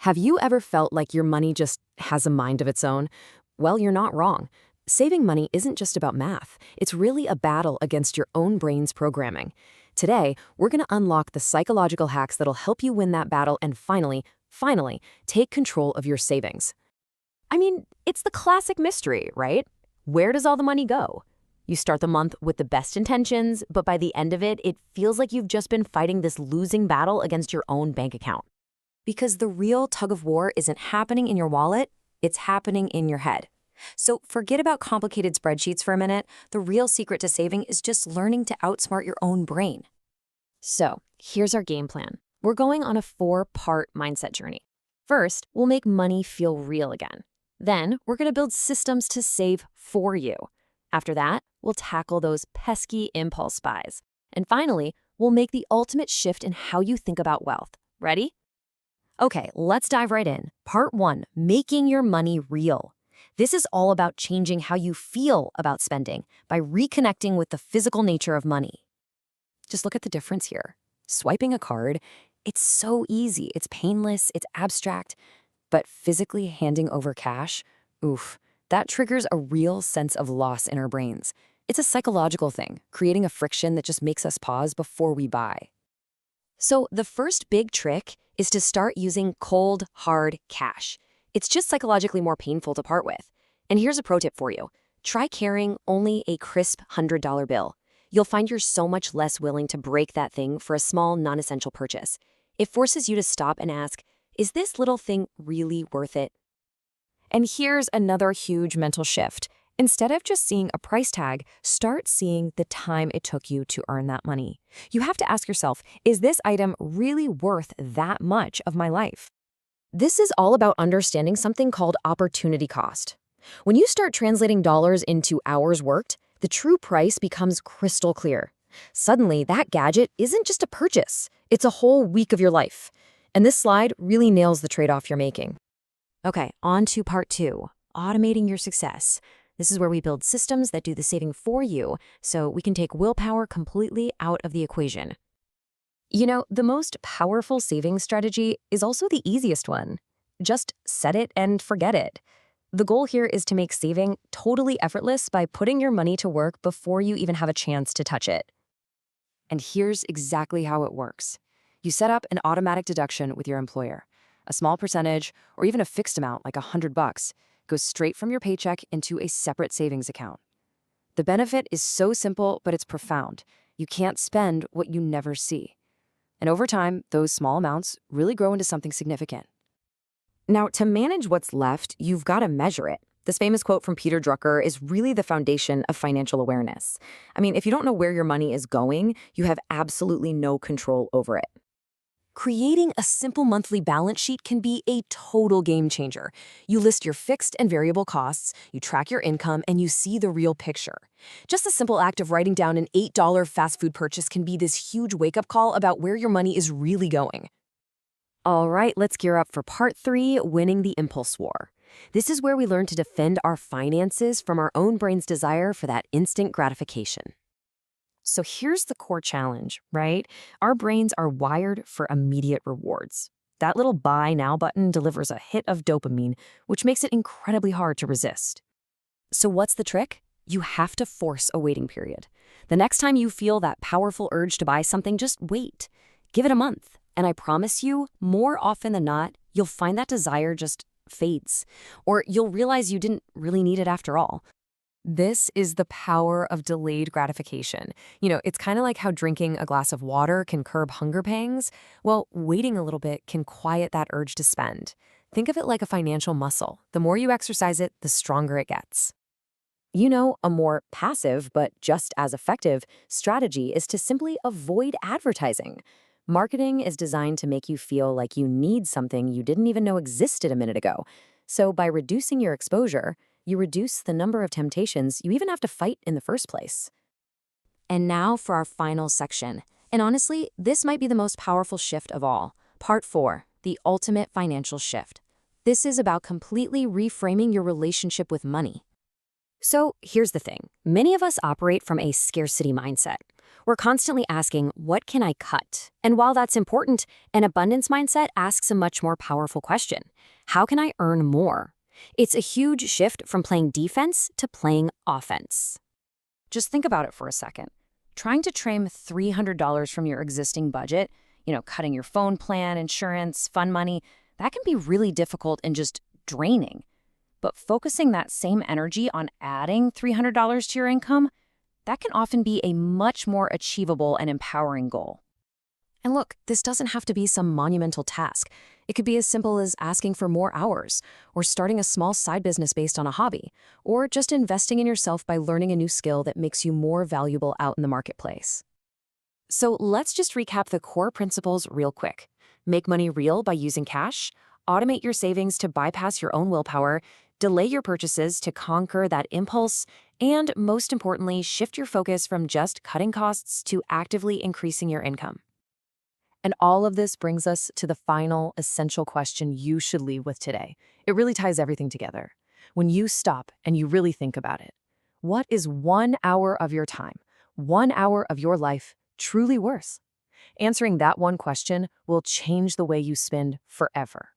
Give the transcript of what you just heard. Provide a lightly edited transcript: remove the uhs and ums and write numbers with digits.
Have you ever felt like your money just has a mind of its own? Well, you're not wrong. Saving money isn't just about math. It's really a battle against your own brain's programming. Today, we're going to unlock the psychological hacks that'll help you win that battle and finally, take control of your savings. I mean, it's the classic mystery, right? Where does all the money go? You start the month with the best intentions, but by the end of it, it feels like you've just been fighting this losing battle against your own bank account. Because the real tug of war isn't happening in your wallet, it's happening in your head. So forget about complicated spreadsheets for a minute. The real secret to saving is just learning to outsmart your own brain. So here's our game plan. We're going on a 4-part mindset journey. First, we'll make money feel real again. Then we're going to build systems to save for you. After that, we'll tackle those pesky impulse buys. And finally, we'll make the ultimate shift in how you think about wealth. Ready? Okay, let's dive right in. Part 1, making your money real. This is all about changing how you feel about spending by reconnecting with the physical nature of money. Just look at the difference here. Swiping a card, it's so easy, it's painless, it's abstract, but physically handing over cash, oof, that triggers a real sense of loss in our brains. It's a psychological thing, creating a friction that just makes us pause before we buy. So the first big trick is to start using cold, hard cash. It's just psychologically more painful to part with. And here's a pro tip for you. Try carrying only a crisp $100 bill. You'll find you're so much less willing to break that thing for a small, non-essential purchase. It forces you to stop and ask, is this little thing really worth it? And here's another huge mental shift. Instead of just seeing a price tag, start seeing the time it took you to earn that money. You have to ask yourself, is this item really worth that much of my life? This is all about understanding something called opportunity cost. When you start translating dollars into hours worked, the true price becomes crystal clear. Suddenly, that gadget isn't just a purchase, it's a whole week of your life. And this slide really nails the trade-off you're making. Okay, on to part 2, automating your success. This is where we build systems that do the saving for you, so we can take willpower completely out of the equation. You know, the most powerful saving strategy is also the easiest one. Just set it and forget it. The goal here is to make saving totally effortless by putting your money to work before you even have a chance to touch it. And here's exactly how it works. You set up an automatic deduction with your employer. A small percentage, or even a fixed amount like $100, goes straight from your paycheck into a separate savings account. The benefit is so simple, but it's profound. You can't spend what you never see. And over time, those small amounts really grow into something significant. Now, to manage what's left, you've got to measure it. This famous quote from Peter Drucker is really the foundation of financial awareness. I mean, if you don't know where your money is going, you have absolutely no control over it. Creating a simple monthly balance sheet can be a total game changer. You list your fixed and variable costs, you track your income, and you see the real picture. Just the simple act of writing down an $8 fast food purchase can be this huge wake-up call about where your money is really going. All right, let's gear up for part 3, winning the impulse war. This is where we learn to defend our finances from our own brain's desire for that instant gratification. So here's the core challenge, right? Our brains are wired for immediate rewards. That little buy now button delivers a hit of dopamine, which makes it incredibly hard to resist. So what's the trick? You have to force a waiting period. The next time you feel that powerful urge to buy something, just wait. Give it a month. And I promise you, more often than not, you'll find that desire just fades. Or you'll realize you didn't really need it after all. This is the power of delayed gratification. You know, it's kind of like how drinking a glass of water can curb hunger pangs. Well, waiting a little bit can quiet that urge to spend. Think of it like a financial muscle. The more you exercise it, the stronger it gets. You know, a more passive, but just as effective, strategy is to simply avoid advertising. Marketing is designed to make you feel like you need something you didn't even know existed a minute ago. So by reducing your exposure, you reduce the number of temptations you even have to fight in the first place. And now for our final section. And honestly, this might be the most powerful shift of all. Part 4, the ultimate financial shift. This is about completely reframing your relationship with money. So here's the thing. Many of us operate from a scarcity mindset. We're constantly asking, what can I cut? And while that's important, an abundance mindset asks a much more powerful question. How can I earn more? It's a huge shift from playing defense to playing offense. Just think about it for a second. Trying to trim $300 from your existing budget, cutting your phone plan, insurance, fund money, that can be really difficult and just draining. But focusing that same energy on adding $300 to your income, that can often be a much more achievable and empowering goal. And look, this doesn't have to be some monumental task. It could be as simple as asking for more hours, or starting a small side business based on a hobby, or just investing in yourself by learning a new skill that makes you more valuable out in the marketplace. So let's just recap the core principles real quick. Make money real by using cash, automate your savings to bypass your own willpower, delay your purchases to conquer that impulse, and most importantly, shift your focus from just cutting costs to actively increasing your income. And all of this brings us to the final essential question you should leave with today. It really ties everything together. When you stop and you really think about it, what is 1 hour of your time, 1 hour of your life truly worth? Answering that one question will change the way you spend forever.